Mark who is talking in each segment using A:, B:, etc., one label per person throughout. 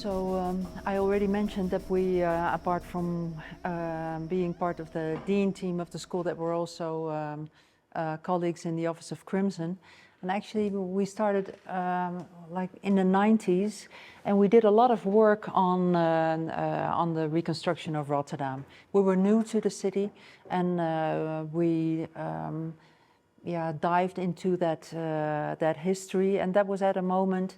A: I already mentioned that we, apart from being part of the Dean team of the school, that we're also colleagues in the Office of Crimson. And actually we started like in the 90s, and we did a lot of work on the reconstruction of Rotterdam. We were new to the city, and we dived into that history, and that was at a moment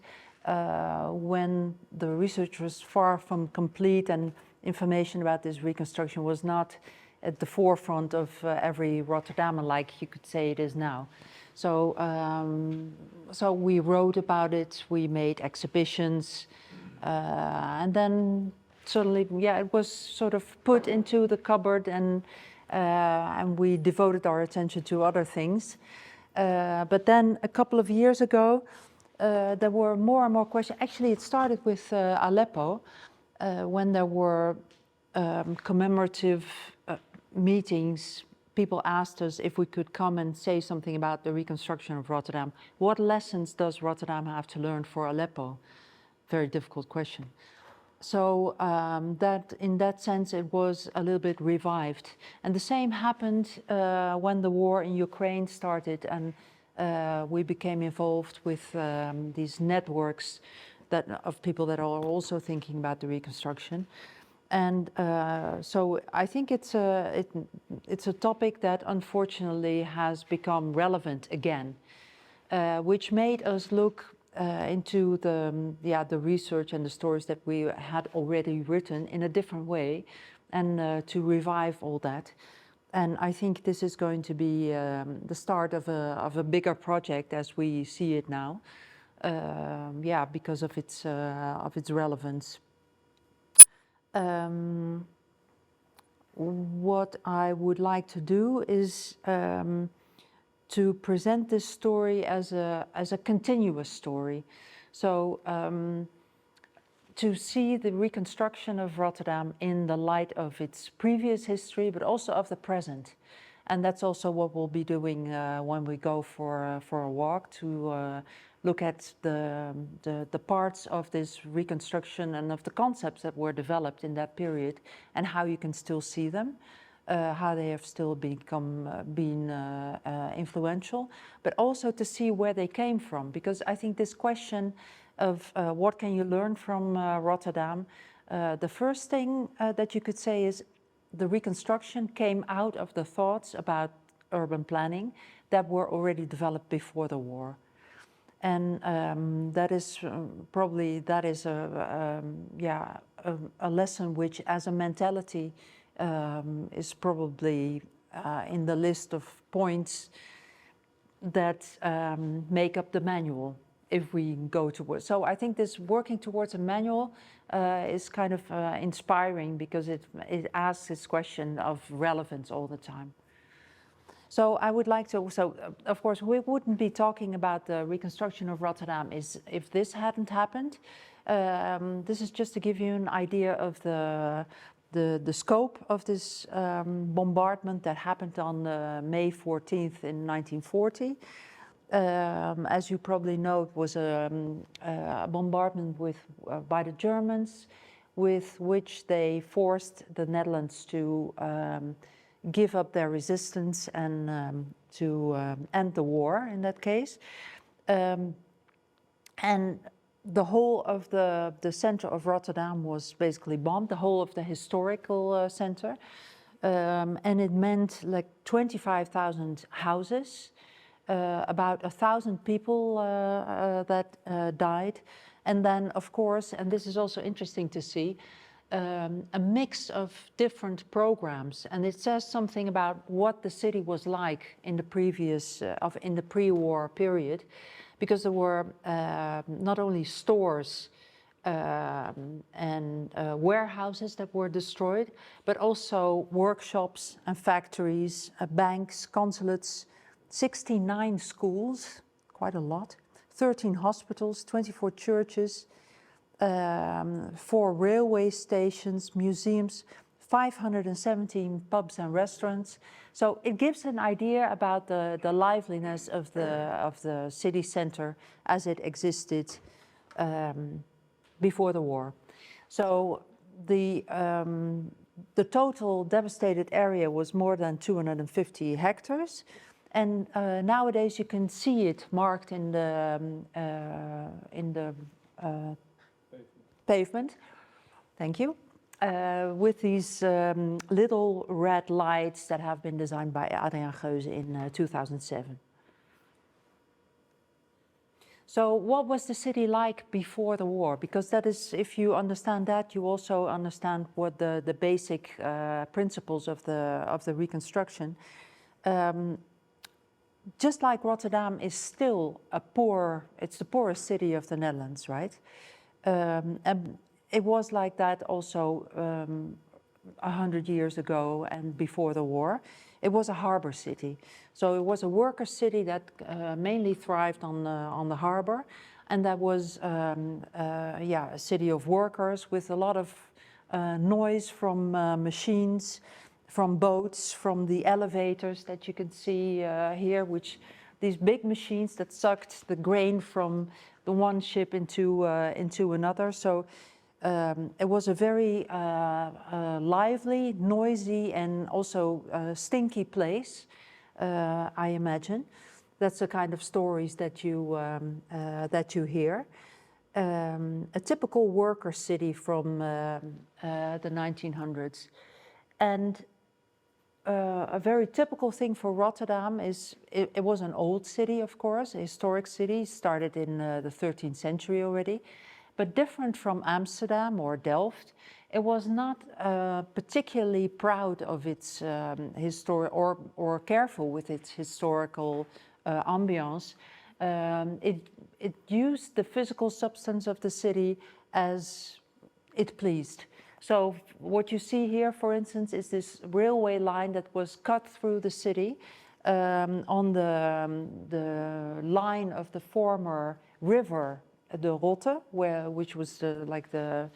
A: when the research was far from complete and information about this reconstruction was not at the forefront of every Rotterdammer, like you could say it is now. So we wrote about it, we made exhibitions, and then suddenly, it was sort of put into the cupboard, and we devoted our attention to other things. But then a couple of years ago, there were more and more questions. Actually, it started with Aleppo, when there were commemorative meetings. People asked us if we could come and say something about the reconstruction of Rotterdam. What lessons does Rotterdam have to learn for Aleppo? Very difficult question. So that in that sense, it was a little bit revived. And the same happened when the war in Ukraine started, and we became involved with these networks of people that are also thinking about the reconstruction. And so I think it's a topic that unfortunately has become relevant again, which made us look into the research and the stories that we had already written in a different way, and to revive all that. And I think this is going to be the start of a bigger project as we see it now, because of its relevance. What I would like to do is to present this story as a continuous story. So to see the reconstruction of Rotterdam in the light of its previous history, but also of the present. And that's also what we'll be doing when we go for a walk, to look at the parts of this reconstruction and of the concepts that were developed in that period, and how you can still see them, how they have still been influential, but also to see where they came from. Because I think this question of what can you learn from Rotterdam, the first thing that you could say is the reconstruction came out of the thoughts about urban planning that were already developed before the war. And that is probably a lesson which, as a mentality, is probably in the list of points that make up the manual if we go towards. So I think this working towards a manual is kind of inspiring, because it asks this question of relevance all the time. So I would like to, of course we wouldn't be talking about the reconstruction of Rotterdam if this hadn't happened. This is just to give you an idea of the scope of this bombardment that happened on May 14th in 1940. As you probably know, it was a bombardment by the Germans, with which they forced the Netherlands to give up their resistance and to end the war in that case. And the whole of the center of Rotterdam was basically bombed, the whole of the historical center. And it meant like 25,000 houses, about 1,000 people that died. And then, of course, and this is also interesting to see, a mix of different programs, and it says something about what the city was like in the previous, in the pre-war period, because there were not only stores and warehouses that were destroyed, but also workshops and factories, banks, consulates, 69 schools, quite a lot, 13 hospitals, 24 churches, 4 railway stations, museums, 517 pubs and restaurants. So it gives an idea about the liveliness of the city center as it existed before the war. So the total devastated area was more than 250 hectares. And nowadays you can see it marked in the pavement. Thank you. With these little red lights that have been designed by Adriaan Geuze in 2007. So what was the city like before the war? Because that is, if you understand that, you also understand what the basic principles of the reconstruction. Just like Rotterdam is still it's the poorest city of the Netherlands, right? And it was like that also 100 years ago and before the war. It was a harbor city. So it was a worker city that mainly thrived on the harbor. And that was a city of workers with a lot of noise from machines, from boats, from the elevators that you can see here, these big machines that sucked the grain from the one ship into another. So it was a very lively, noisy, and also stinky place, I imagine. That's the kind of stories that you hear. A typical worker city from the 1900s. And a very typical thing for Rotterdam is, it was an old city, of course, a historic city, started in the 13th century already. But different from Amsterdam or Delft, it was not particularly proud of its history or careful with its historical ambience. It used the physical substance of the city as it pleased. So what you see here, for instance, is this railway line that was cut through the city on the line of the former river, the Rotte, which was like the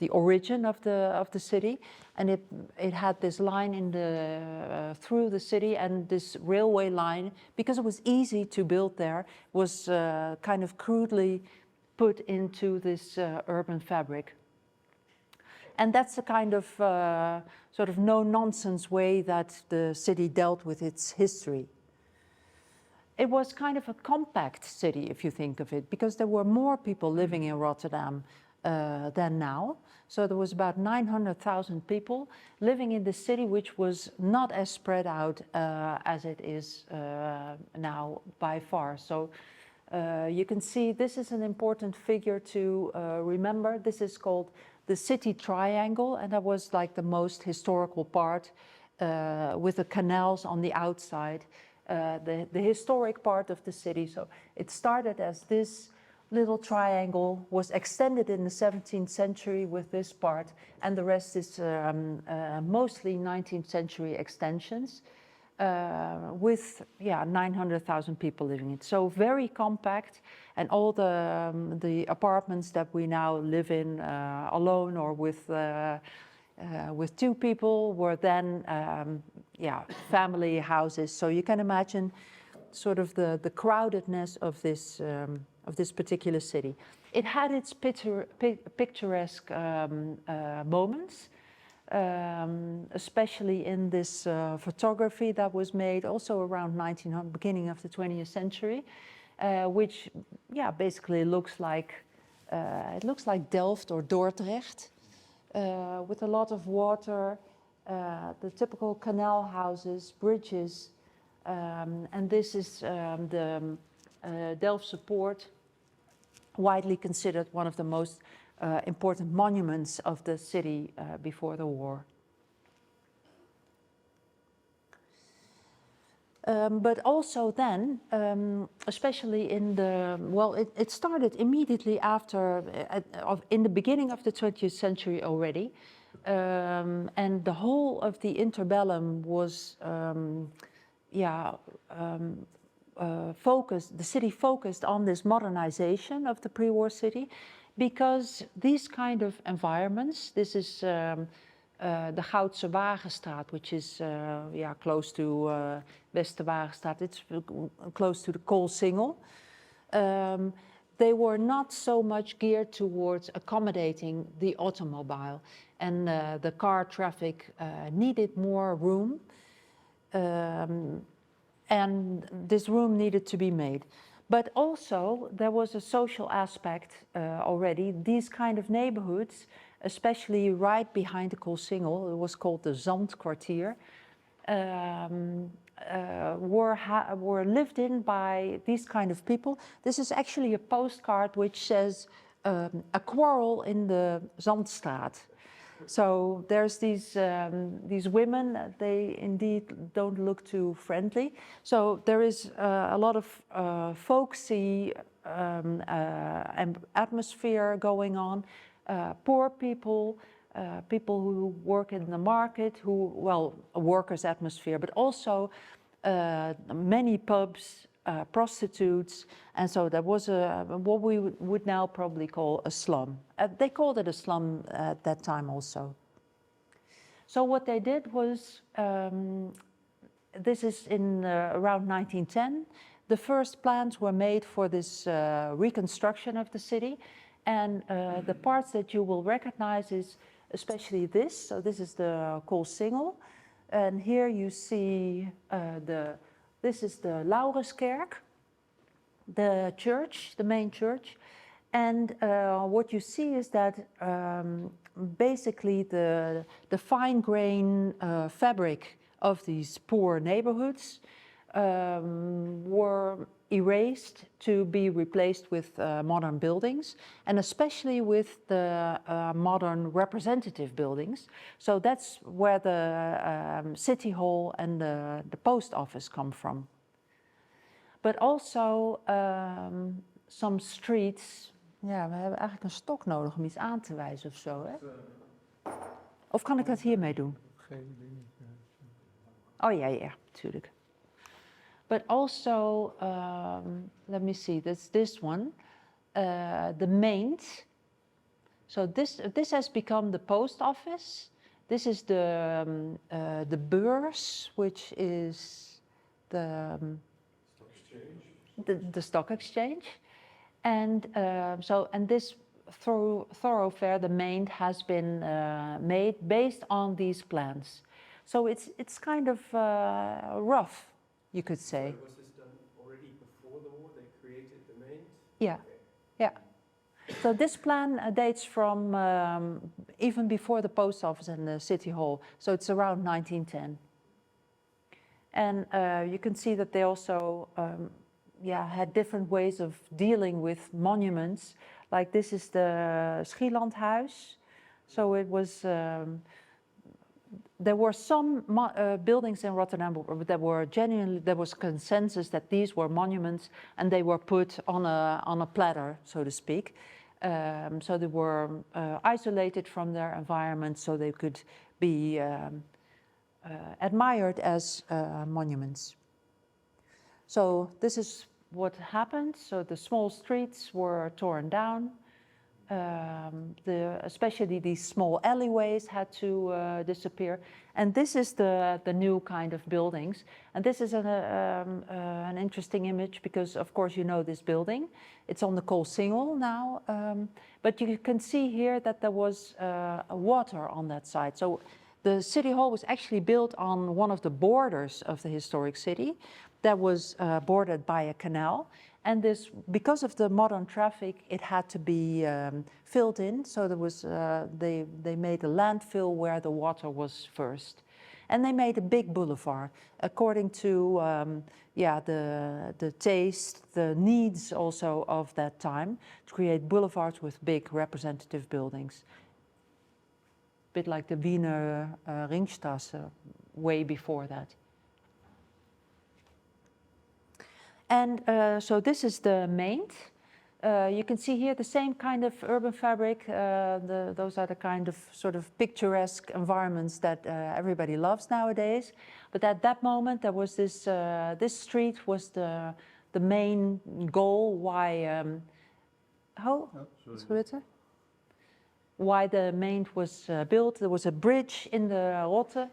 A: origin of the city, and it had this line through the city, and this railway line, because it was easy to build there, was kind of crudely put into this urban fabric. And that's the kind of sort of no-nonsense way that the city dealt with its history. It was kind of a compact city, if you think of it, because there were more people living in Rotterdam than now. So there was about 900,000 people living in the city, which was not as spread out as it is now by far. So you can see this is an important figure to remember. This is called the city triangle, and that was like the most historical part with the canals on the outside. The historic part of the city. So it started as this little triangle, was extended in the 17th century with this part, and the rest is mostly 19th century extensions with 900,000 people living in it. So very compact, and all the apartments that we now live in alone or with two people were then family houses. So you can imagine sort of the crowdedness of this particular city. It had its picturesque moments, especially in this photography that was made also around beginning of the 20th century, which basically looks like it looks like Delft or Dordrecht. With a lot of water, the typical canal houses, bridges, and this is the Delft Support, widely considered one of the most important monuments of the city before the war. But also then, especially in it started immediately after, in the beginning of the 20th century already, and the whole of the interbellum was, focused, the city focused on this modernization of the pre-war city, because these kind of environments, this is the Goudse Wagenstraat, which is close to Westerwagenstraat. It's close to the Koolsingel. they were not so much geared towards accommodating the automobile, and the car traffic needed more room, and this room needed to be made. But also there was a social aspect already. These kind of neighborhoods, especially right behind the Koolsingel, it was called the Zandkwartier, were lived in by these kind of people. This is actually a postcard which says a quarrel in the Zandstraat. So there's these women, they indeed don't look too friendly. So there is a lot of folksy atmosphere going on. Poor people, people who work in the market, well, a workers' atmosphere, but also many pubs, prostitutes, and so there was what we would now probably call a slum. They called it a slum at that time also. So what they did was, this is in around 1910, the first plans were made for this reconstruction of the city, and the parts that you will recognize is especially this. So this is the Koolsingel, and here you see this is the Laurenskerk, the church, the main church. And what you see is that basically the fine grain fabric of these poor neighborhoods were erased to be replaced with modern buildings, and especially with the modern representative buildings. So that's where the city hall and the post office come from. But also some streets. Ja, we hebben eigenlijk een stok nodig om iets aan te wijzen of zo, hè? Of kan ik dat hiermee doen? Oh ja, ja, natuurlijk. But also, let me see, that's this one, the maint. So this has become the post office. This is the beurs, which is the stock exchange. And and this thoroughfare, the maint, has been made based on these plans. So it's kind of rough, you could say.
B: So was this done already before the war? They created the maint?
A: Yeah, yeah. So this plan dates from even before the post office and the city hall. So it's around 1910. And you can see that they also had different ways of dealing with monuments. Like this is the Schielandhuis. So it was, there were some buildings in Rotterdam that were genuinely, there was consensus that these were monuments, and they were put on a platter, so to speak. So they were isolated from their environment, so they could be admired as monuments. So this is what happened. So the small streets were torn down. Especially these small alleyways had to disappear. And this is the new kind of buildings. And this is an interesting image because, of course, you know this building. It's on the Koolsingel now. But you can see here that there was water on that side. So the city hall was actually built on one of the borders of the historic city that was bordered by a canal. And this, because of the modern traffic, it had to be filled in. So there was, they made a landfill where the water was first. And they made a big boulevard according to the taste, the needs also of that time, to create boulevards with big representative buildings. A bit like the Wiener Ringstraße way before that. And so this is the maint. You can see here the same kind of urban fabric. Those are the kind of sort of picturesque environments that everybody loves nowadays. But at that moment, there was this. This street was the main goal. Why? Why the maint was built? There was a bridge in the Rotte.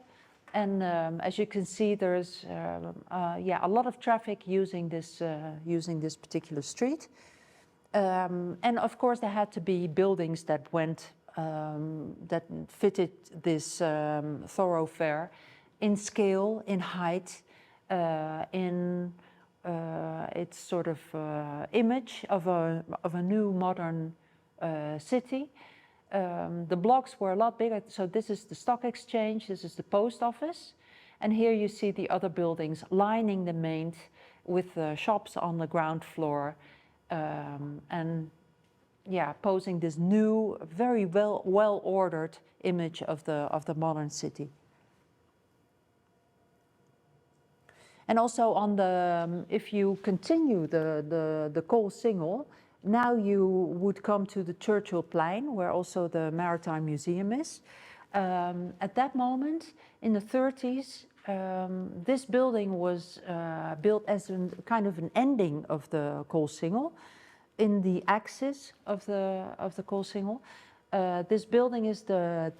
A: And as you can see, there is a lot of traffic using this particular street. And of course, there had to be buildings that that fitted this thoroughfare in scale, in height, in its sort of image of a new modern city. The blocks were a lot bigger. So this is the stock exchange, this is the post office. And here you see the other buildings lining the main with shops on the ground floor. And yeah, posing this new, very well ordered image of the modern city. And also on the, if you continue the Koolsingel, now you would come to the Churchillplein, where also the Maritime Museum is. At that moment, in the 30s, this building was built as a kind of an ending of the Koolsingel, in the axis of the Koolsingel. This building is the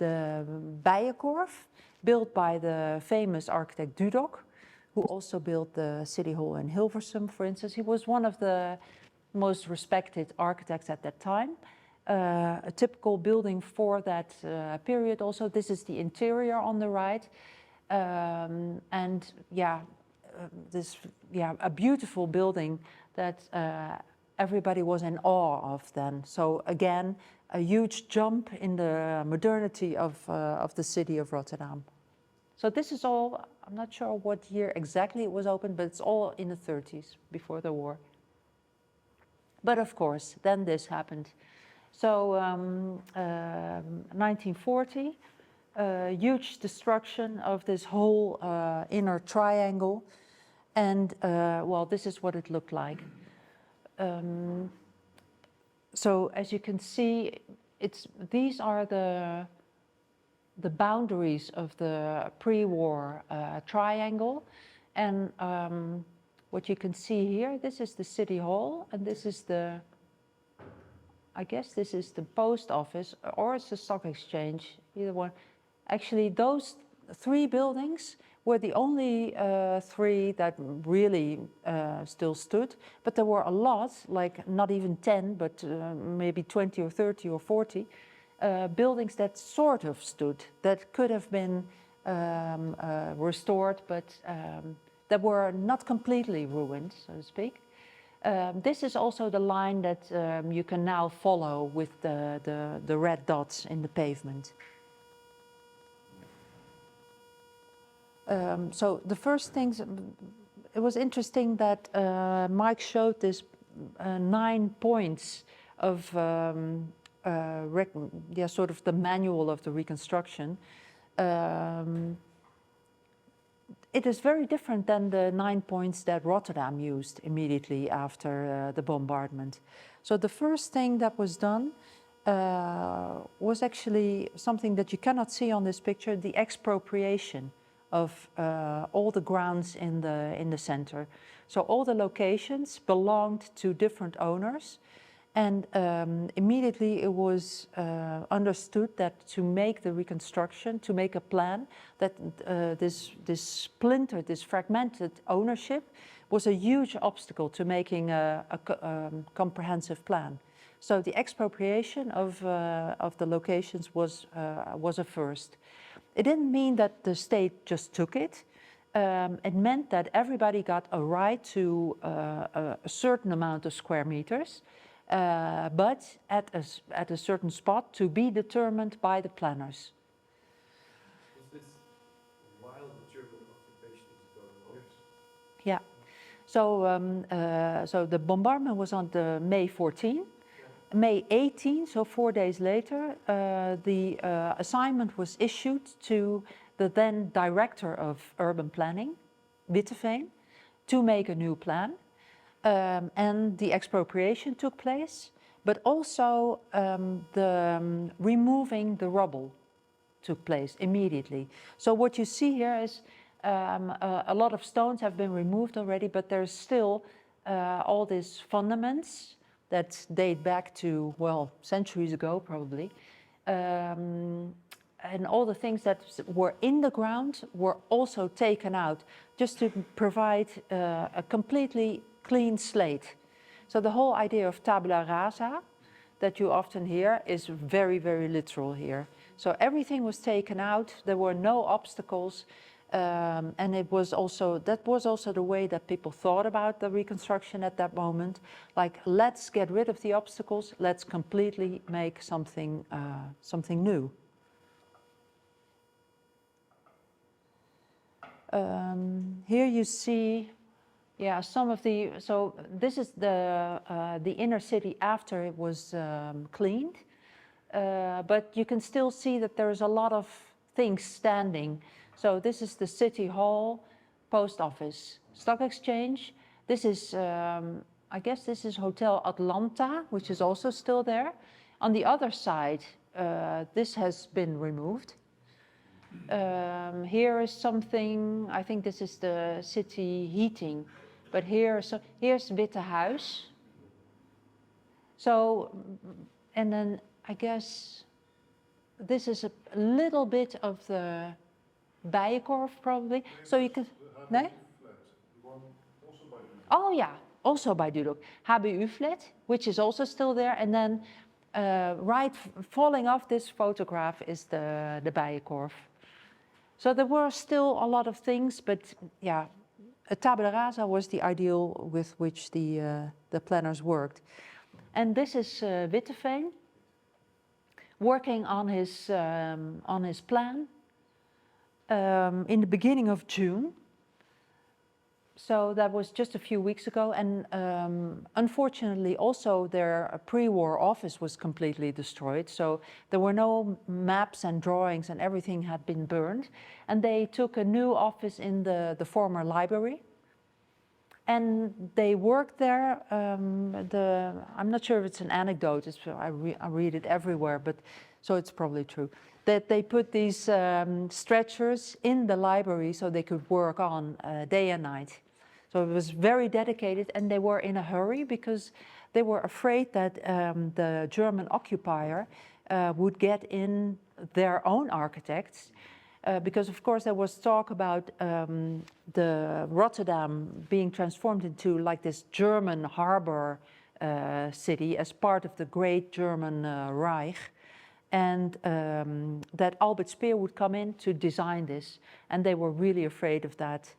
A: Bijenkorf, built by the famous architect Dudok, who also built the City Hall in Hilversum, for instance. He was one of the most respected architects at that time. A typical building for that period also. This is the interior on the right. And yeah, a beautiful building that everybody was in awe of then. So again, a huge jump in the modernity of the city of Rotterdam. So this is all, I'm not sure what year exactly it was opened, but it's all in the 30s, before the war. But of course, then this happened. So 1940, huge destruction of this whole inner triangle. And well, this is what it looked like. So as you can see, these are the boundaries of the pre-war triangle. And what you can see here, this is the City Hall, and this is I guess this is the post office, or it's the stock exchange, either one. Actually, those three buildings were the only three that really still stood, but there were a lot, like not even 10, but maybe 20 or 30 or 40 buildings that sort of stood, that could have been restored, but that were not completely ruined, so to speak. This is also the line that you can now follow with the red dots in the pavement. So the first things, it was interesting that Mike showed this 9 points of sort of the manual of the reconstruction. It is very different than the 9 points that Rotterdam used immediately after the bombardment. So the first thing that was done was actually something that you cannot see on this picture, the expropriation of all the grounds in the center. So all the locations belonged to different owners, and immediately it was understood that to make the reconstruction, to make a plan, that this splintered, this fragmented ownership was a huge obstacle to making a comprehensive plan. So the expropriation of the locations was a first. It didn't mean that the state just took it. It meant that everybody got a right to a certain amount of square meters, but at a certain spot to be determined by the planners.
B: Was this while the German occupation was going on?
A: Yeah. So the bombardment was on the May 14. May 18, so 4 days later, the assignment was issued to the then director of urban planning, Witteveen, to make a new plan. And the expropriation took place, but also removing the rubble took place immediately. So what you see here is a lot of stones have been removed already, but there's still all these fundaments that date back to, well, centuries ago probably. And all the things that were in the ground were also taken out, just to provide a completely clean slate. So the whole idea of tabula rasa that you often hear is very, very literal here. So everything was taken out, there were no obstacles, and that was also the way that people thought about the reconstruction at that moment. Like, let's get rid of the obstacles, let's completely make something new. Here you see, yeah, some of the, so this is the inner city after it was cleaned, but you can still see that there's a lot of things standing. So this is the city hall, post office, stock exchange. This is, I guess this is Hotel Atlanta, which is also still there. On the other side, this has been removed. Here is something, I think this is the city heating, but here's Witte Huis. So, and then I guess this is a little bit of the Bijenkorf probably. So you can, no? Oh yeah, also by Dudok. HBU flat, which is also still there, and then right falling off this photograph is the Bijenkorf. So there were still a lot of things, but yeah, a tabula rasa was the ideal with which the planners worked. And this is Witteveen working on his plan in the beginning of June. So that was just a few weeks ago, and unfortunately also their pre-war office was completely destroyed. So there were no maps and drawings, and everything had been burned. And they took a new office in the former library. And they worked there, I'm not sure if it's an anecdote, I read it everywhere, but so it's probably true, that they put these stretchers in the library so they could work on day and night. So it was very dedicated, and they were in a hurry because they were afraid that the German occupier would get in their own architects. Because of course there was talk about the Rotterdam being transformed into like this German harbor city as part of the great German Reich, and that Albert Speer would come in to design this, and they were really afraid of that,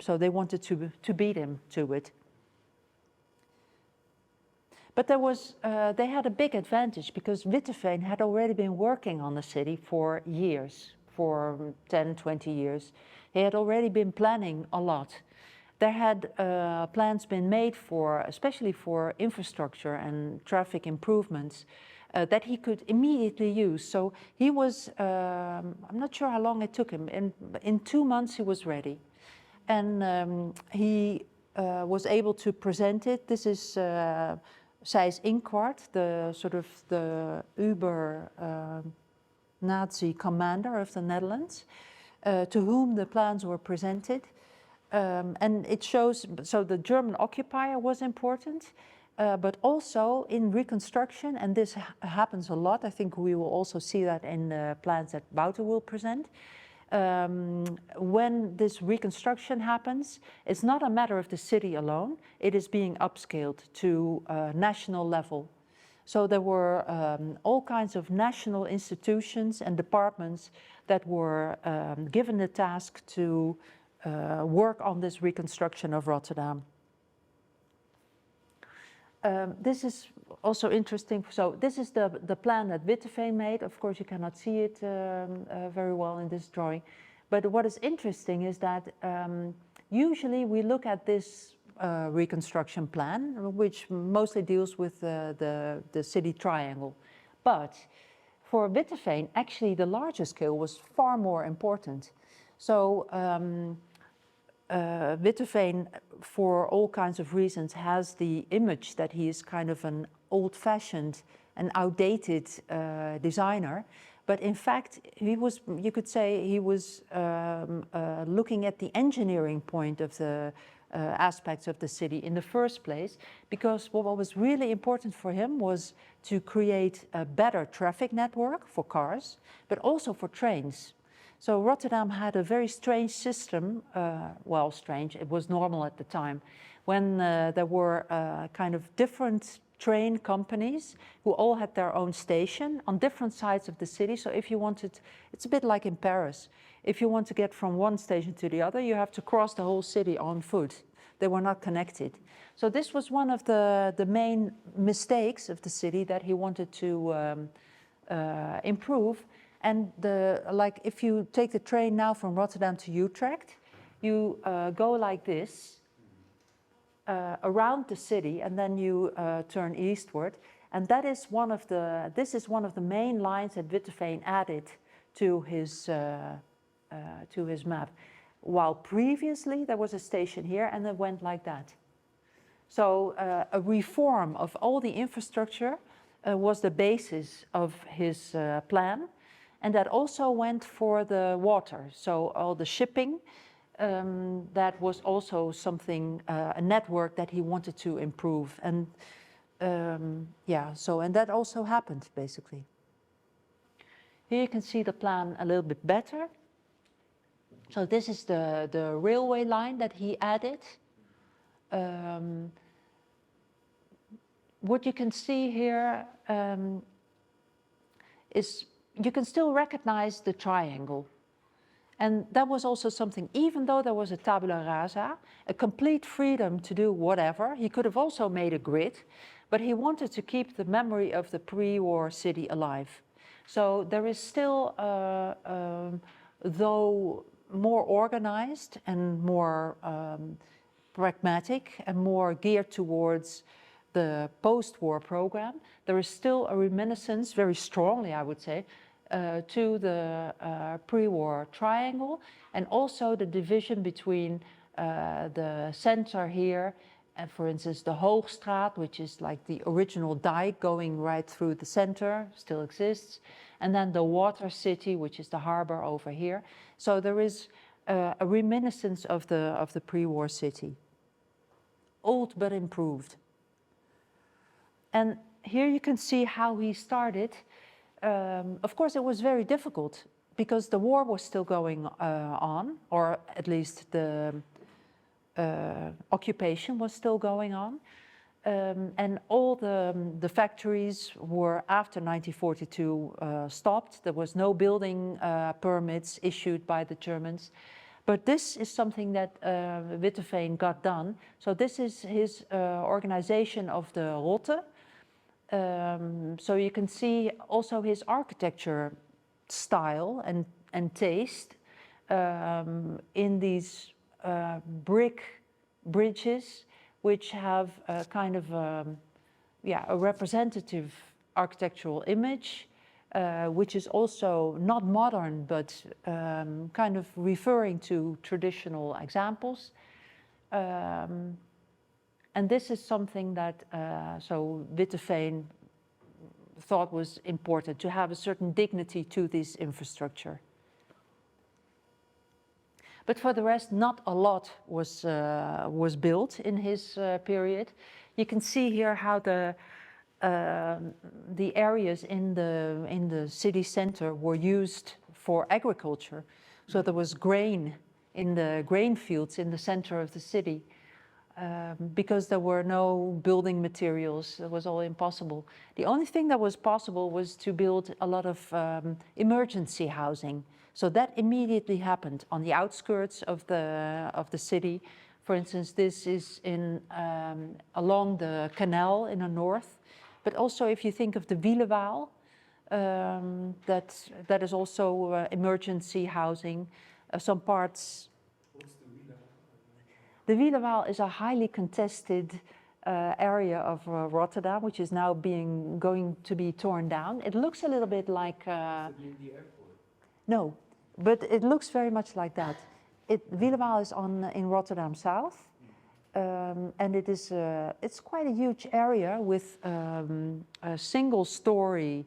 A: so they wanted to beat him to it. But there was, they had a big advantage because Witteveen had already been working on the city for years. For 10, 20 years. He had already been planning a lot. There had plans been made for, especially for infrastructure and traffic improvements that he could immediately use. So he was, I'm not sure how long it took him. In 2 months he was ready. And he was able to present it. This is Sijs Inquart, the sort of the Uber Nazi commander of the Netherlands, to whom the plans were presented. And it shows, so the German occupier was important, but also in reconstruction, and this happens a lot, I think we will also see that in the plans that Wouter will present. When this reconstruction happens, it's not a matter of the city alone, it is being upscaled to a national level. So there were all kinds of national institutions and departments that were given the task to work on this reconstruction of Rotterdam. This is also interesting. So this is the plan that Witteveen made. Of course, you cannot see it very well in this drawing. But what is interesting is that usually we look at this reconstruction plan, which mostly deals with the city triangle. But for Witteveen, actually the larger scale was far more important. So Witteveen, for all kinds of reasons, has the image that he is kind of an old-fashioned and outdated designer. But in fact, he was, you could say, he was looking at the engineering point of the aspects of the city in the first place, because what was really important for him was to create a better traffic network for cars, but also for trains. So Rotterdam had a very strange system, well, strange, it was normal at the time, when there were kind of different train companies who all had their own station on different sides of the city. So if you wanted, it's a bit like in Paris, if you want to get from one station to the other, you have to cross the whole city on foot. They were not connected. So this was one of the main mistakes of the city that he wanted to improve. And like if you take the train now from Rotterdam to Utrecht, you go like this around the city, and then you turn eastward. And that is this is one of the main lines that Witteveen added to his map. While previously there was a station here and it went like that. So a reform of all the infrastructure was the basis of his plan. And that also went for the water. So all the shipping, that was also something, a network that he wanted to improve. And yeah, so, and that also happened basically. Here you can see the plan a little bit better. So this is the railway line that he added. What you can see here is you can still recognize the triangle. And that was also something, even though there was a tabula rasa, a complete freedom to do whatever, he could have also made a grid, but he wanted to keep the memory of the pre-war city alive. So there is still, though more organized and more pragmatic and more geared towards the post-war program, there is still a reminiscence, very strongly I would say, to the pre-war triangle, and also the division between the center here and, for instance, the Hoogstraat, which is like the original dike going right through the center, still exists, and then the water city, which is the harbor over here. So there is a reminiscence of the pre-war city, old but improved. And here you can see how he started. Of course, it was very difficult because the war was still going on, or at least the occupation was still going on. And all the factories were, after 1942, stopped. There was no building permits issued by the Germans. But this is something that Witteveen got done. So this is his organization of the Rotte. So you can see also his architecture style and taste in these brick bridges, which have a kind of a representative architectural image, which is also not modern, but kind of referring to traditional examples. And this is something that so Witteveen thought was important, to have a certain dignity to this infrastructure. But for the rest, not a lot was built in his period. You can see here how the areas in the city center were used for agriculture. So there was grain in the grain fields in the center of the city. Because there were no building materials, it was all impossible. The only thing that was possible was to build a lot of emergency housing. So that immediately happened on the outskirts of the city. For instance, this is along the canal in the north. But also if you think of the Wielewaal, that is also emergency housing. Some parts. The Wielewaal is a highly contested area of Rotterdam, which is now going to be torn down. It looks a little bit like... Is it near the airport? No, but it looks very much like that. Wielewaal is in Rotterdam South, and it's quite a huge area with a single story,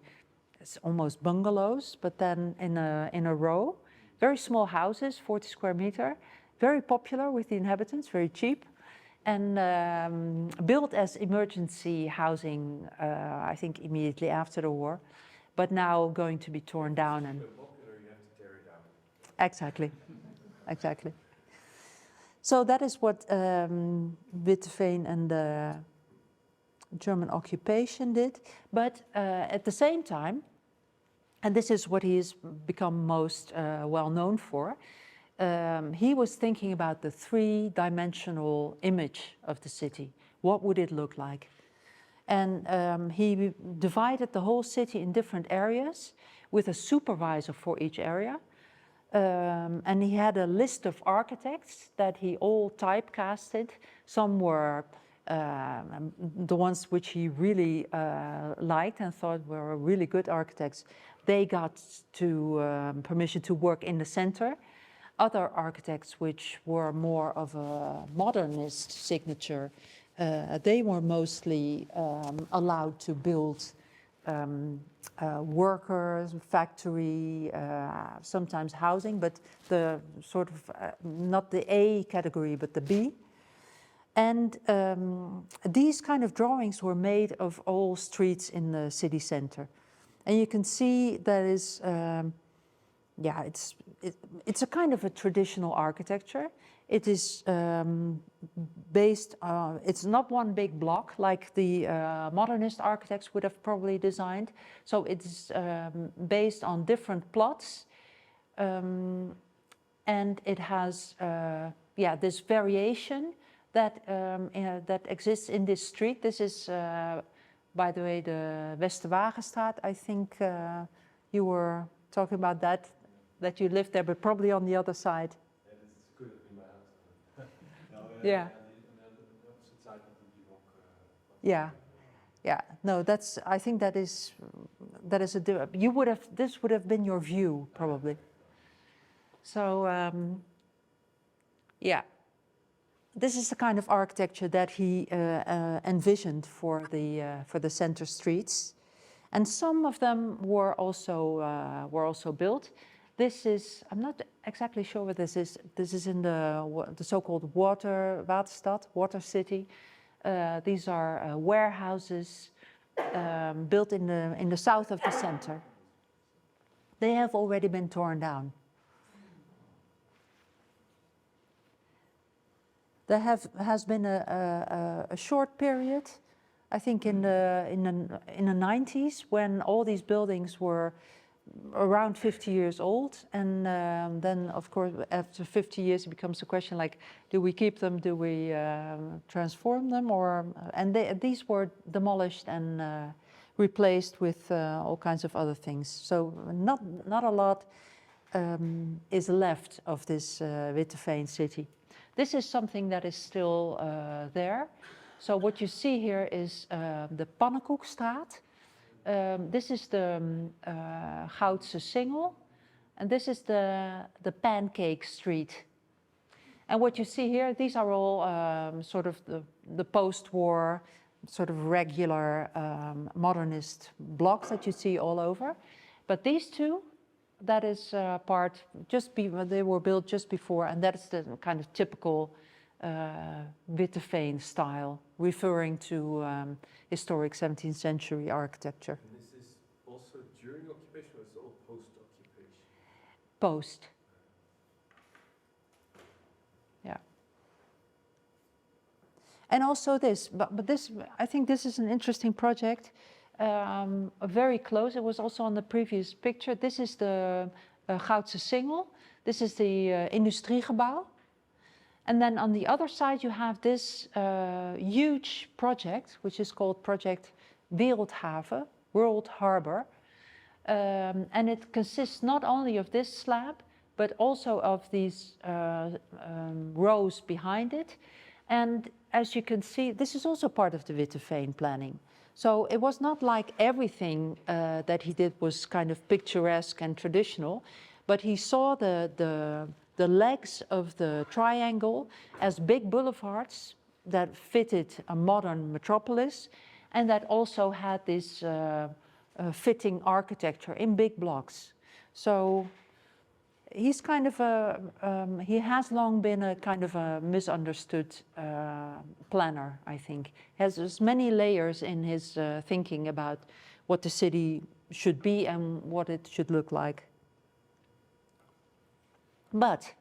A: it's almost bungalows, but then in a row. Very small houses, 40 square meter. Very popular with the inhabitants, very cheap, and built as emergency housing, I think immediately after the war, but now going to be torn down. And
B: popular, you have to tear it down.
A: Exactly, exactly. So that is what Witteveen and the German occupation did. But at the same time, and this is what he's become most well known for, he was thinking about the three-dimensional image of the city. What would it look like? And he divided the whole city in different areas with a supervisor for each area. And he had a list of architects that he all typecasted. Some were the ones which he really liked and thought were really good architects. They got permission to work in the center. Other architects which were more of a modernist signature, they were mostly allowed to build workers, factory, sometimes housing, but the sort of, not the A category, but the B. And these kind of drawings were made of all streets in the city center. And you can see that is, yeah, it's a kind of a traditional architecture. It is based, it's not one big block like the modernist architects would have probably designed. So it's based on different plots. And it has, yeah, this variation that, that exists in this street. This is, by the way, the Westerwagenstraat. I think you were talking about that you lived there, but probably on the other side. Yeah. Yeah, yeah. No, that's. I think that is a. You would have. This would have been your view probably. So yeah, this is the kind of architecture that he envisioned for the center streets, and some of them were also built. This is, I'm not exactly sure what this is. This is in the so-called Waterstad, Water City. These are warehouses built in the south of the center. They have already been torn down. There has been a short period, I think in the 90s, when all these buildings were around 50 years old, and then of course after 50 years it becomes a question like, do we keep them, do we transform them, or and these were demolished and replaced with all kinds of other things. So not a lot is left of this Witteveen city. This is something that is still there. So what you see here is the Pannenkoekstraat. This is the Goudse Singel, and this is the Pancake Street. And what you see here, these are all sort of the post-war, sort of regular modernist blocks that you see all over. But these two, that is part, they were built just before, and that is the kind of typical Witteveen style, referring to historic 17th century architecture.
B: And this is also during occupation, or is it all post-occupation?
A: Post. Yeah. And also this, but this, I think this is an interesting project, very close. It was also on the previous picture. This is the Goudse Singel. This is the Industriegebouw. And then on the other side, you have this huge project, which is called Project Wereldhaven, World Harbor. And it consists not only of this slab, but also of these rows behind it. And as you can see, this is also part of the Witteveen planning. So it was not like everything that he did was kind of picturesque and traditional, but he saw the legs of the triangle as big boulevards that fitted a modern metropolis, and that also had this fitting architecture in big blocks. So he's kind of he has long been a kind of a misunderstood planner, I think. Has many layers in his thinking about what the city should be and what it should look like. But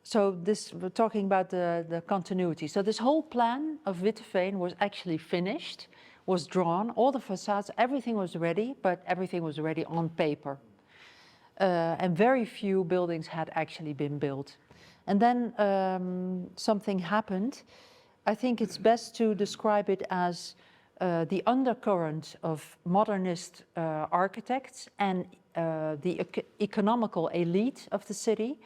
A: so this, we're talking about the continuity. So this whole plan of Witteveen was actually finished, was drawn, all the facades, everything was ready, but everything was ready on paper. And very few buildings had actually been built. And then something happened. I think it's best to describe it as the undercurrent of modernist architects and the economical elite of the city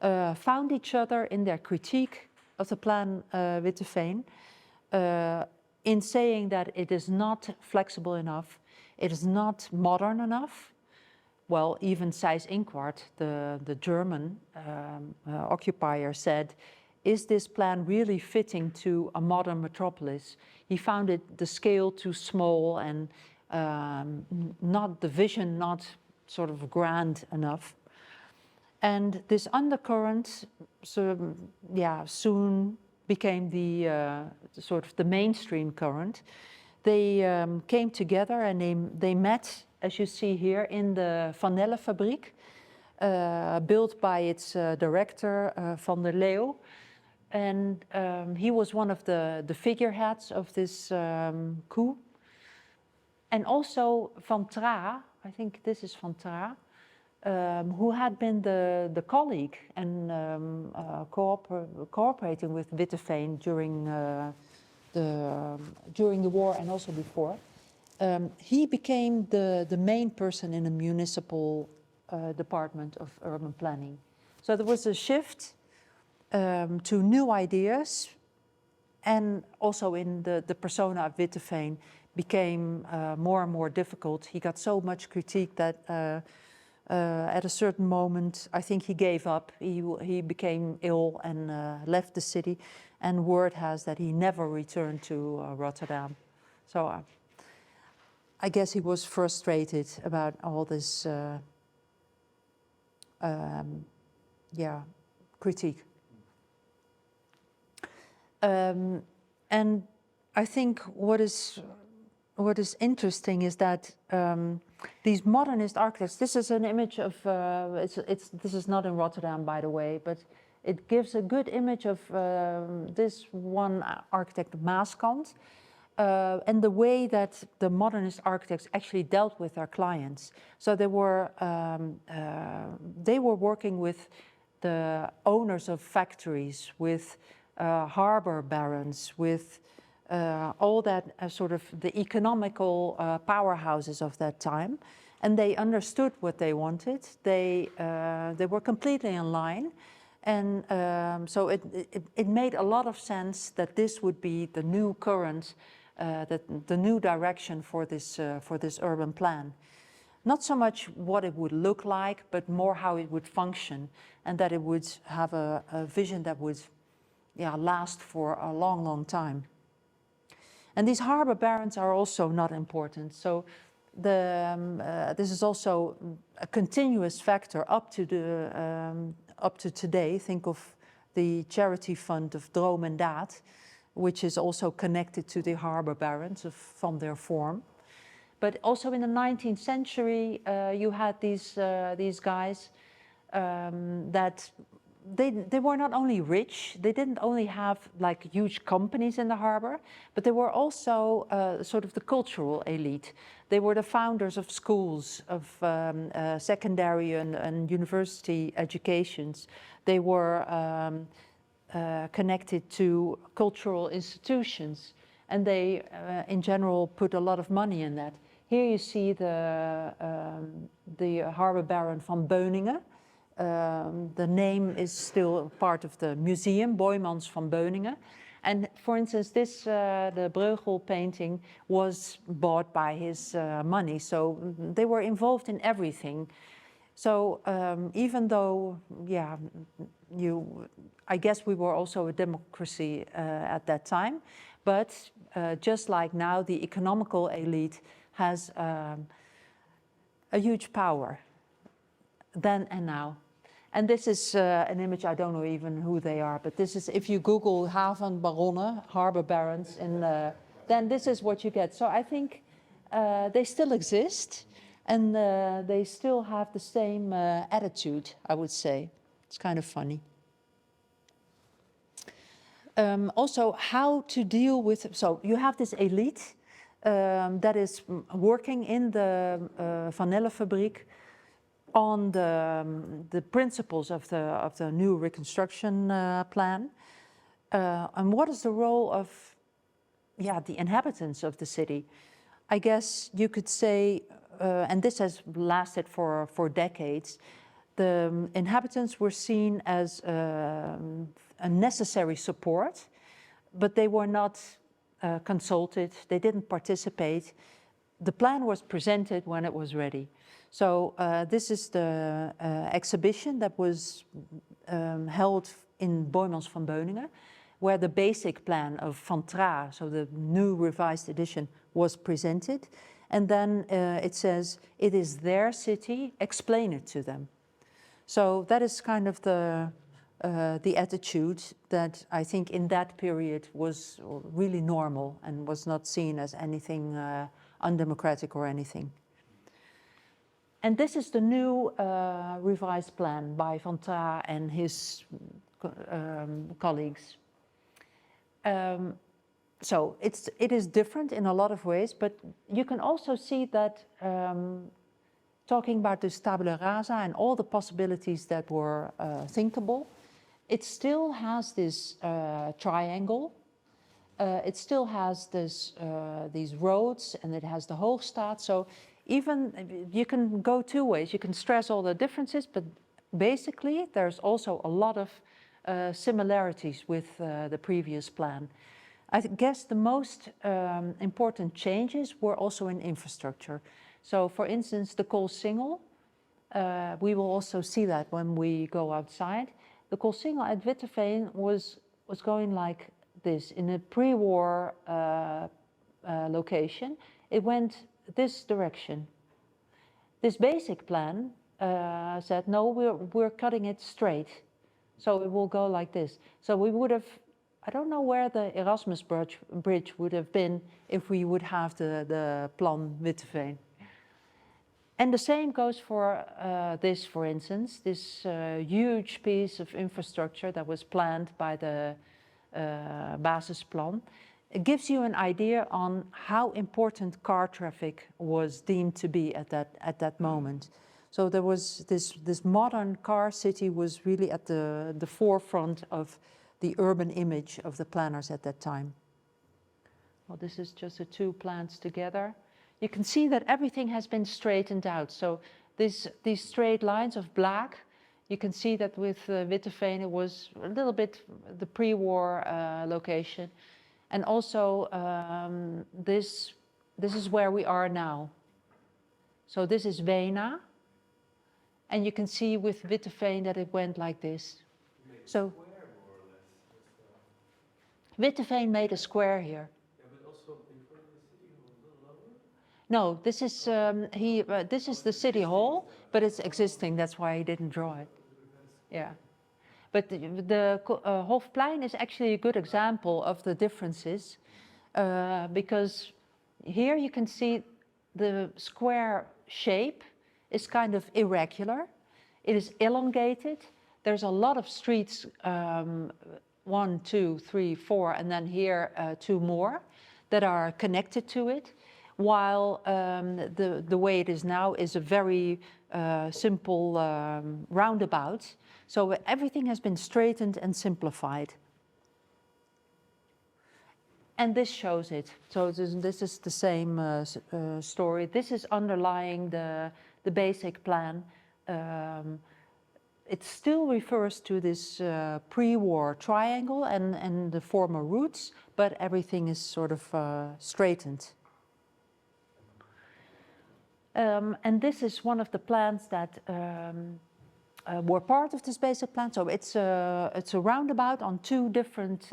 A: found each other in their critique of the plan Witteveen, in saying that it is not flexible enough, it is not modern enough. Well, even Seyss Inquart, the German occupier, said, is this plan really fitting to a modern metropolis? He found it, the scale too small and not the vision, not sort of grand enough. And this undercurrent, soon became the sort of the mainstream current. They came together and they met, as you see here, in the Van Nelle Fabriek, built by its director, Van der Leeuw. And he was one of the figureheads of this coup. And also Van Tra, I think this is Van Tra, who had been the colleague and cooperating with Witteveen during the war and also before. He became the main person in the municipal department of urban planning. So there was a shift to new ideas, and also in the persona of Witteveen became more and more difficult. He got so much critique that at a certain moment, I think he gave up. He became ill and left the city, and word has that he never returned to Rotterdam. So I guess he was frustrated about all this critique. And I think what is interesting is that these modernist architects, this is an image of, this is not in Rotterdam, by the way, but it gives a good image of this one architect, Maaskant, and the way that the modernist architects actually dealt with their clients. So they were working with the owners of factories, with harbor barons, with all that sort of the economical powerhouses of that time, and they understood what they wanted. They were completely in line, and so it made a lot of sense that this would be the new current, that the new direction for this urban plan. Not so much what it would look like, but more how it would function, and that it would have a vision that would last for a long, long time. And these harbor barons are also not important. So this is also a continuous factor up to today. Think of the charity fund of Droom en Daad, which is also connected to the harbor barons of Van der Vorm. But also in the 19th century, you had these guys that they were not only rich, they didn't only have like huge companies in the harbor, but they were also sort of the cultural elite. They were the founders of schools, of secondary and university educations. They were connected to cultural institutions, and they in general put a lot of money in that. Here you see the harbor baron van Beuningen. The name is still part of the museum, Boijmans van Beuningen. And for instance, this, the Breugel painting was bought by his money. So they were involved in everything. So even though, I guess we were also a democracy at that time, but just like now, the economical elite has a huge power then and now. And this is an image, I don't know even who they are, but this is, if you Google havenbaronnen, harbor barons, then this is what you get. So I think they still exist. And they still have the same attitude, I would say. It's kind of funny. Also, how to deal with, so you have this elite that is working in the vanillefabriek on the principles of the new reconstruction plan. And what is the role of the inhabitants of the city? I guess you could say, and this has lasted for decades, the inhabitants were seen as a necessary support, but they were not consulted, they didn't participate. The plan was presented when it was ready. So this is the exhibition that was held in Boijmans van Beuningen, where the basic plan of Van Tra, so the new revised edition, was presented. And then it says, it is their city, explain it to them. So that is kind of the attitude that I think in that period was really normal and was not seen as anything undemocratic or anything. And this is the new revised plan by Van Tra and his colleagues. So it is different in a lot of ways, but you can also see that talking about this tabula rasa and all the possibilities that were thinkable, it still has this triangle. It still has this, these roads, and it has the Hoogstraat. So even you can go two ways. You can stress all the differences, but basically there's also a lot of similarities with the previous plan. I guess the most important changes were also in infrastructure. So for instance, the Koolsingel, we will also see that when we go outside. The Koolsingel at Witteveen was going like this. In a pre-war location, it went this direction. This basic plan said, no, we're cutting it straight. So it will go like this. So we would have, I don't know where the Erasmus bridge would have been if we would have the Plan Witteveen. And the same goes for this, for instance, this huge piece of infrastructure that was planned by the Basisplan. It gives you an idea on how important car traffic was deemed to be at that moment. So there was this modern car city was really at the forefront of the urban image of the planners at that time. Well, this is just the two plans together. You can see that everything has been straightened out. So these straight lines of black, you can see that with Witteveen it was a little bit the pre-war location. And also this is where we are now. So this is Wena. And you can see with Witteveen that it went like this. So Witteveen made a square here. No, this is this is the city hall, but it's existing. That's why he didn't draw it. Yeah, but the Hofplein is actually a good example of the differences because here you can see the square shape is kind of irregular. It is elongated. There's a lot of streets, 1, 2, 3, 4, and then here 2 more that are connected to it. While the way it is now is a very simple roundabout. So everything has been straightened and simplified. And this shows it. So this is the same story. This is underlying the basic plan. It still refers to this pre-war triangle and the former routes, but everything is sort of straightened. And this is one of the plans that were part of this basic plan. So it's a roundabout on 2 different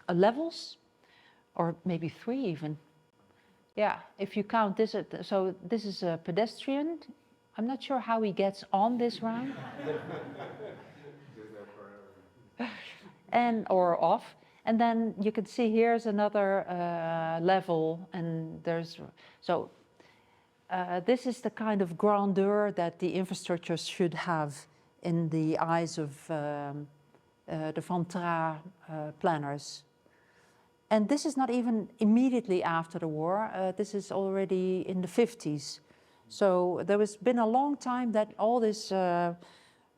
A: levels, or maybe 3 even. Yeah, if you count this, so this is a pedestrian. I'm not sure how he gets on this round. And or off. And then you can see here's another level, and there's, so this is the kind of grandeur that the infrastructure should have in the eyes of the Van Tra planners. And this is not even immediately after the war. This is already in the 50s. So there has been a long time that all these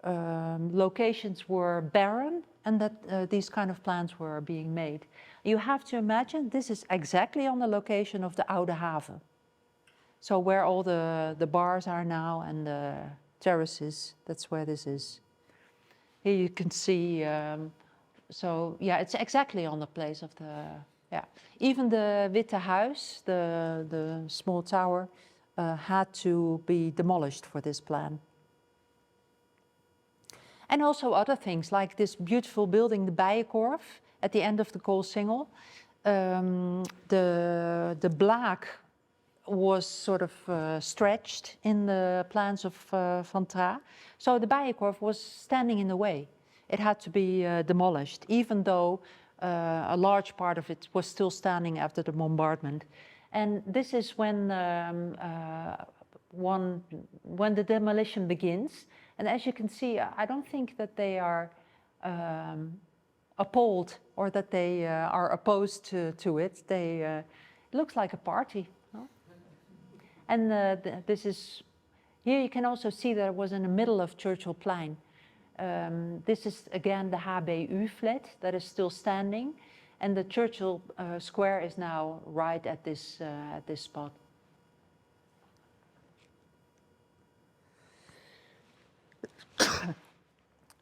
A: locations were barren and that these kind of plans were being made. You have to imagine this is exactly on the location of the Oude Haven. So where all the bars are now and the terraces, that's where this is. Here you can see, so yeah, it's exactly on the place of the, yeah. Even the Witte Huis, the small tower, had to be demolished for this plan. And also other things like this beautiful building, the Bijenkorf, at the end of the Koolsingel. The black was sort of stretched in the plans of Van Tra. So the Bijenkorf was standing in the way. It had to be demolished, even though a large part of it was still standing after the bombardment. And this is when the demolition begins. And as you can see, I don't think that they are appalled or that they are opposed to it. It looks like a party. No? And this is, here you can also see that it was in the middle of Churchillplein. This is again the HBU flat that is still standing. And the Churchill Square is now right at this spot.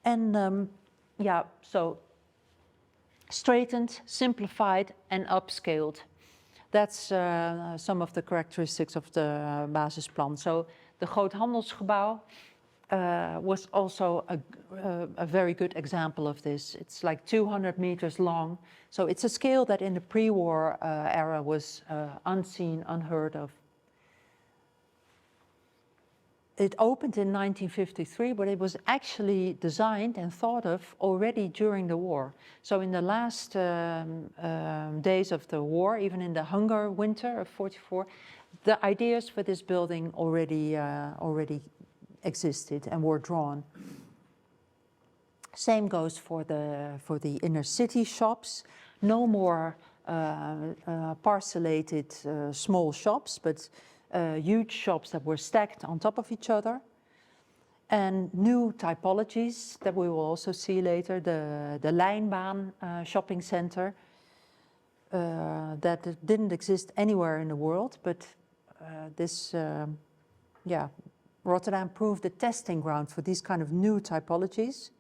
A: And yeah, so straightened, simplified and upscaled. That's some of the characteristics of the basisplan. So the Groothandelsgebouw was also a very good example of this. It's like 200 meters long. So it's a scale that in the pre-war era was unseen, unheard of. It opened in 1953, but it was actually designed and thought of already during the war. So in the last days of the war, even in the hunger winter of 44, the ideas for this building already existed and were drawn. Same goes for the inner city shops. No more parcellated small shops, but huge shops that were stacked on top of each other. And new typologies that we will also see later, the Lijnbaan shopping center that didn't exist anywhere in the world, but Rotterdam proved a testing ground for these kind of new typologies.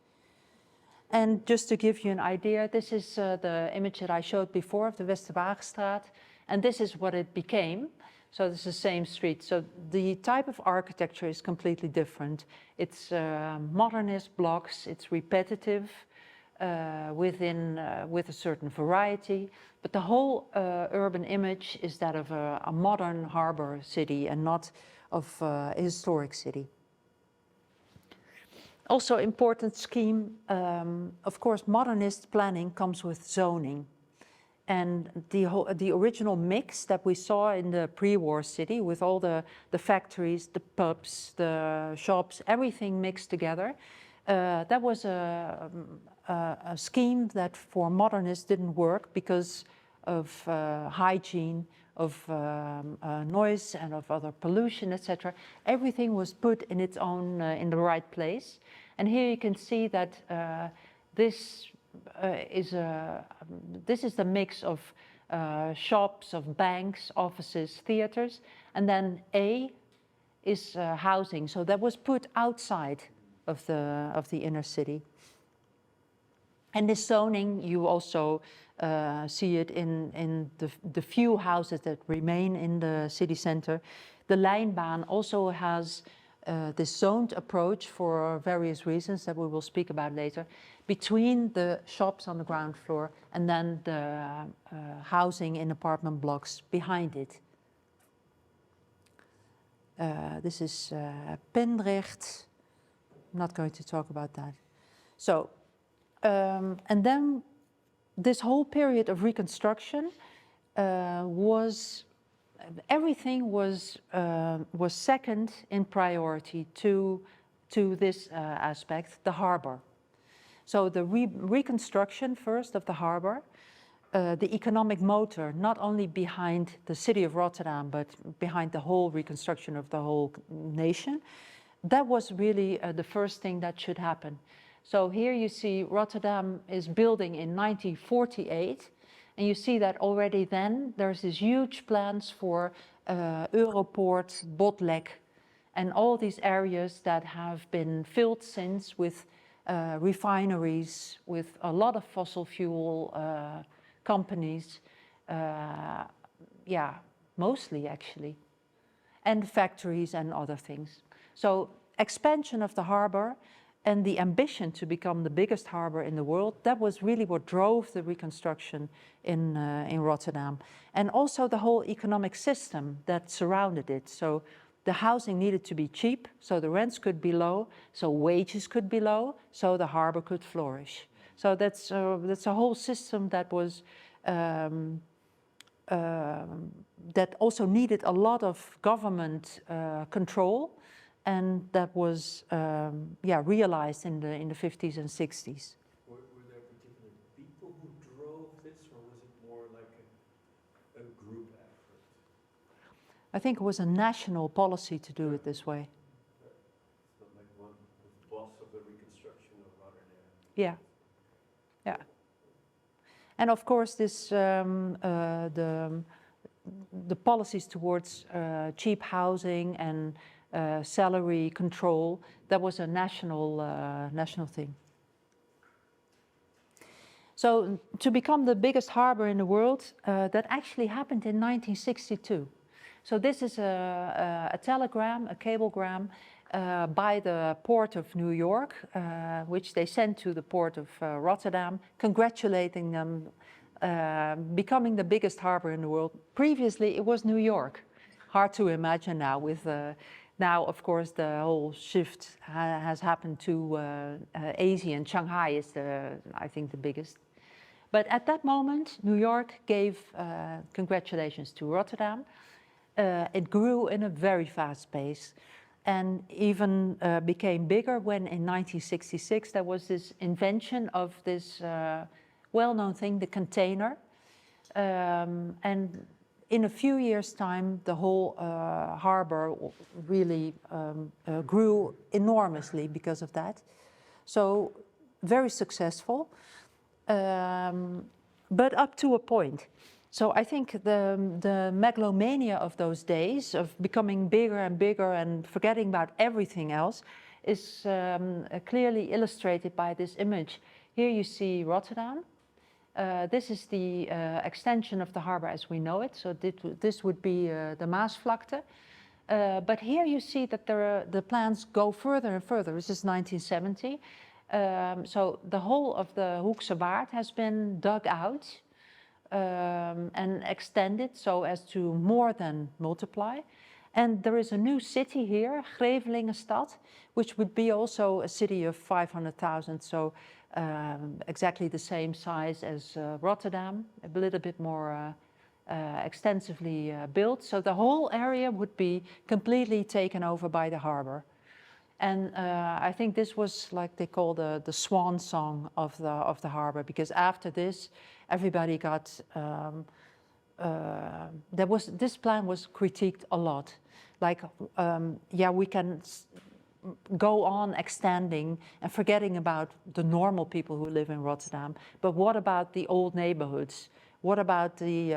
A: And just to give you an idea, this is the image that I showed before of the Westerwagenstraat, and this is what it became. So this is the same street. So the type of architecture is completely different. It's modernist blocks, it's repetitive with a certain variety, but the whole urban image is that of a modern harbor city and not of a historic city. Also important scheme, of course, modernist planning comes with zoning. And the original mix that we saw in the pre-war city with all the factories, the pubs, the shops, everything mixed together, that was a scheme that for modernists didn't work because of hygiene, of noise and of other pollution, etc. Everything was put in its own, in the right place. And here you can see that this is the mix of shops, of banks, offices, theaters, and then A is housing. So that was put outside of the inner city. And this zoning, you also see it in the few houses that remain in the city center. The Lijnbaan also has this zoned approach for various reasons that we will speak about later, between the shops on the ground floor and then the housing in apartment blocks behind it. This is Pendrecht. I'm not going to talk about that. So, and then this whole period of reconstruction was everything was second in priority to this aspect, the harbor. So the reconstruction first of the harbor, the economic motor, not only behind the city of Rotterdam, but behind the whole reconstruction of the whole nation, that was really the first thing that should happen. So here you see Rotterdam is building in 1948, and you see that already then there's these huge plans for Europoort, Botlek, and all these areas that have been filled since with refineries, with a lot of fossil fuel companies, yeah, mostly actually, and factories and other things. So expansion of the harbor and the ambition to become the biggest harbor in the world, that was really what drove the reconstruction in Rotterdam. And also the whole economic system that surrounded it. So the housing needed to be cheap, so the rents could be low, so wages could be low, so the harbor could flourish. So that's a whole system that was that also needed a lot of government control, and that was realized in the 50s and 60s.
B: Were there particular people who drove this, or was it more like a group effort?
A: I think it was a national policy to do it this way.
B: It's not like one was boss of the reconstruction of Rotterdam.
A: Yeah, yeah. And of course, this the policies towards cheap housing and salary control, that was a national thing. So to become the biggest harbor in the world, that actually happened in 1962. So this is a telegram, a cablegram by the port of New York, which they sent to the port of Rotterdam, congratulating them becoming the biggest harbor in the world. Previously, it was New York. Hard to imagine now with now, of course, the whole shift has happened to Asia, and Shanghai is, I think, the biggest. But at that moment, New York gave congratulations to Rotterdam. It grew in a very fast pace and even became bigger when in 1966 there was this invention of this well-known thing, the container. And in a few years' time, the whole harbor really grew enormously because of that. So very successful, but up to a point. So I think the megalomania of those days of becoming bigger and bigger and forgetting about everything else is clearly illustrated by this image. Here you see Rotterdam. This is the extension of the harbor as we know it. So this would be the Maasvlakte. But here you see that the plans go further and further. This is 1970. So the whole of the Hoekse Waard has been dug out and extended so as to more than multiply. And there is a new city here, Grevelingenstad, which would be also a city of 500,000. So exactly the same size as Rotterdam, a little bit more extensively built. So the whole area would be completely taken over by the harbor. And I think this was like they call the swan song of the harbor, because after this, everybody got this plan was critiqued a lot. Like, yeah, we can go on extending and forgetting about the normal people who live in Rotterdam, but what about the old neighborhoods? What about the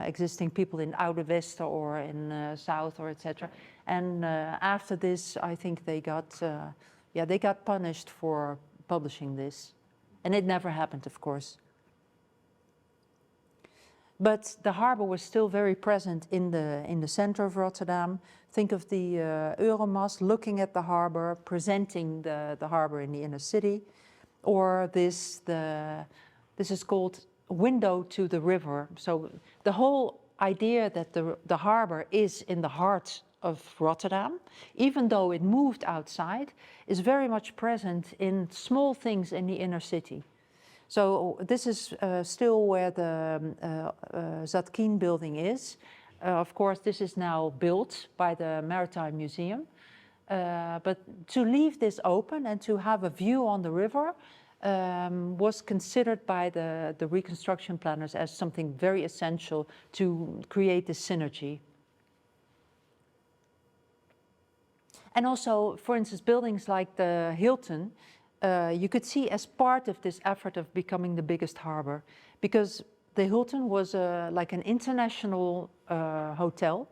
A: existing people in Oude Wester or in South or etc.? And after this, I think they got, they got punished for publishing this, and it never happened, of course. But the harbor was still very present in the center of Rotterdam. Think of the Euromast looking at the harbor, presenting the harbor in the inner city, or this is called window to the river. So the whole idea that the harbor is in the heart of Rotterdam, even though it moved outside, is very much present in small things in the inner city. So this is still where the Zatkien building is. of course, this is now built by the Maritime Museum. But to leave this open and to have a view on the river was considered by the reconstruction planners as something very essential to create this synergy. And also, for instance, buildings like the Hilton, you could see as part of this effort of becoming the biggest harbor, because the Hilton was like an international hotel,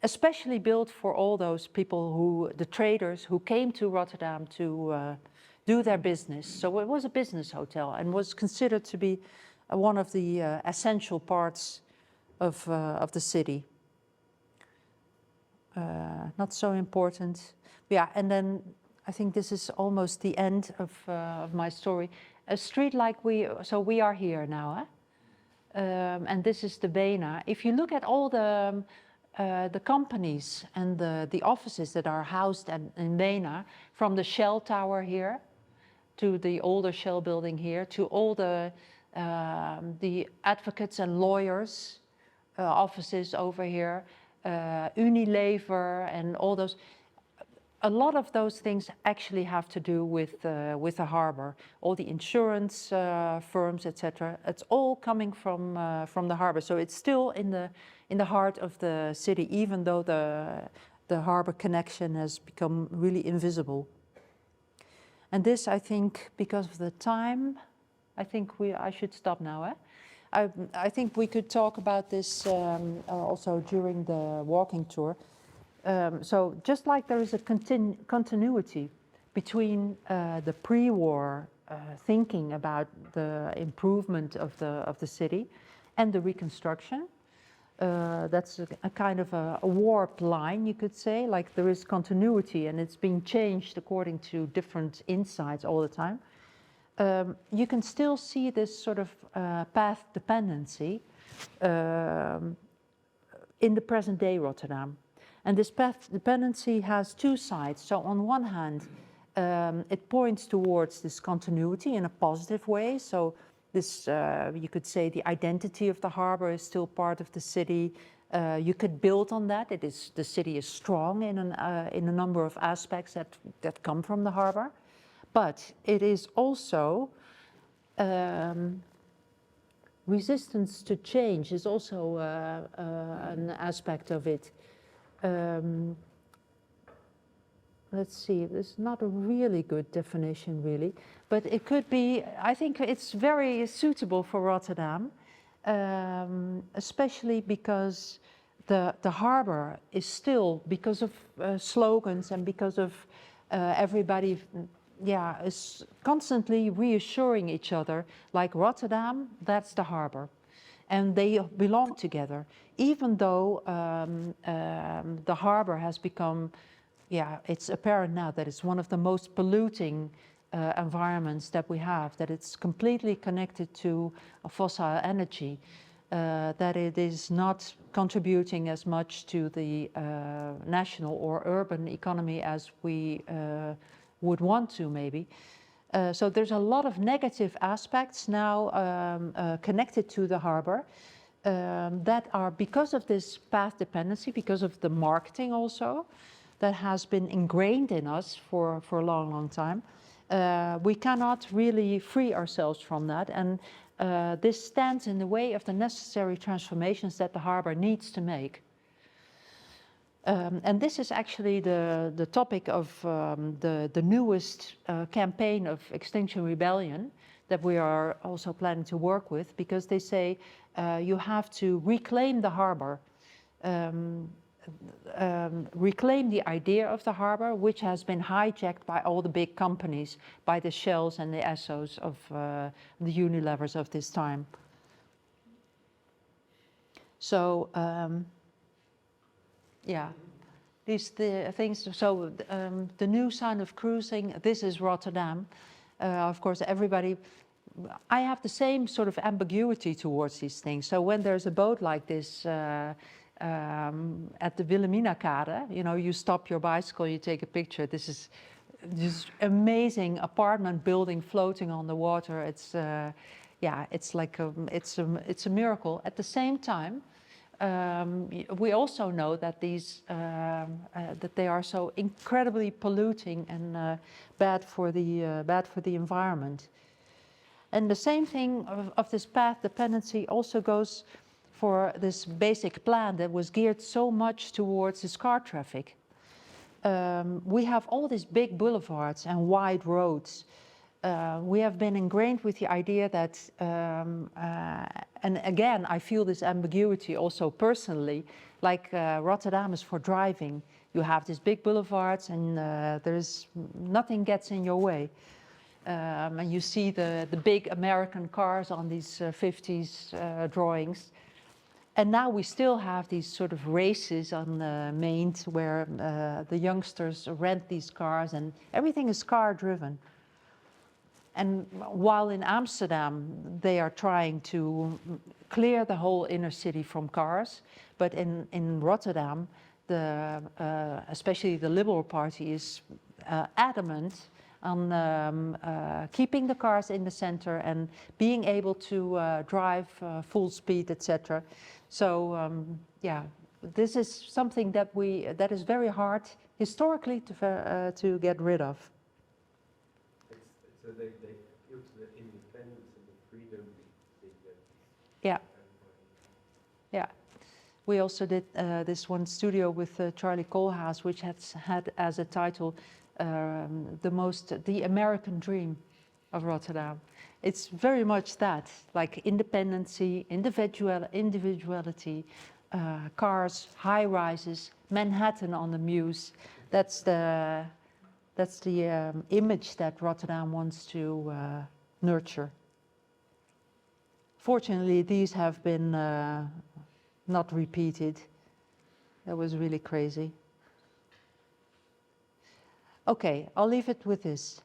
A: especially built for all those people the traders who came to Rotterdam to do their business. So it was a business hotel and was considered to be one of the essential parts of the city. Not so important. Yeah, and then I think this is almost the end of my story. A street like we are here now, and this is the Bena. If you look at all the companies and the offices that are housed in Bena, from the Shell Tower here to the older Shell building here, to all the advocates and lawyers offices over here, Unilever and all those. A lot of those things actually have to do with the harbor. All the insurance firms, etc. It's all coming from the harbor. So it's still in the heart of the city, even though the harbor connection has become really invisible. And this, I think, because of the time, I think I should stop now. I think we could talk about this also during the walking tour. So just like there is a continuity between the pre-war thinking about the improvement of the city and the reconstruction, that's a kind of a warped line, you could say. Like there is continuity and it's being changed according to different insights all the time. You can still see this sort of path dependency in the present day Rotterdam. And this path dependency has two sides. So on one hand, it points towards this continuity in a positive way. So this, you could say the identity of the harbor is still part of the city. You could build on that. The city is strong in a number of aspects that come from the harbor. But it is also, resistance to change is also an aspect of it. Let's see, there's not a really good definition really, but it could be, I think it's very suitable for Rotterdam, especially because the harbor is still, because of slogans and because of everybody, is constantly reassuring each other, like Rotterdam, that's the harbor. And they belong together, even though the harbor has become, it's apparent now that it's one of the most polluting environments that we have, that it's completely connected to fossil energy, that it is not contributing as much to the national or urban economy as we would want to, maybe. So there's a lot of negative aspects now connected to the harbor that are because of this path dependency, because of the marketing also, that has been ingrained in us for a long, long time. We cannot really free ourselves from that, and this stands in the way of the necessary transformations that the harbor needs to make. And this is actually the topic of the newest campaign of Extinction Rebellion that we are also planning to work with, because they say you have to reclaim the harbor, reclaim the idea of the harbor, which has been hijacked by all the big companies, by the Shells and the Essos of the Unilevers of this time. So, these things. So the new sign of cruising, this is Rotterdam. Of course, everybody, I have the same sort of ambiguity towards these things. So when there's a boat like this at the Wilhelminakade, you stop your bicycle, you take a picture. This is this amazing apartment building floating on the water. It's it's like it's a miracle. At the same time, we also know that that they are so incredibly polluting and bad for the environment. And the same thing of this path dependency also goes for this basic plan that was geared so much towards this car traffic. We have all these big boulevards and wide roads. We have been ingrained with the idea that, and again, I feel this ambiguity also personally, like Rotterdam is for driving. You have these big boulevards and nothing gets in your way. And you see the big American cars on these 50s drawings. And now we still have these sort of races on the mains where the youngsters rent these cars and everything is car driven. And while in Amsterdam they are trying to clear the whole inner city from cars, but in Rotterdam, especially the Liberal Party is adamant on keeping the cars in the center and being able to drive full speed, etc. So yeah, this is something that is very hard historically to get rid of.
B: So they appeal to the independence and the freedom they get.
A: Yeah. Yeah. We also did this one studio with Charlie Koolhaas, which had as a title the American dream of Rotterdam. It's very much that, like independency, individuality, cars, high rises, Manhattan on the Meuse. That's the image that Rotterdam wants to nurture. Fortunately, these have been not repeated. That was really crazy. Okay, I'll leave it with this.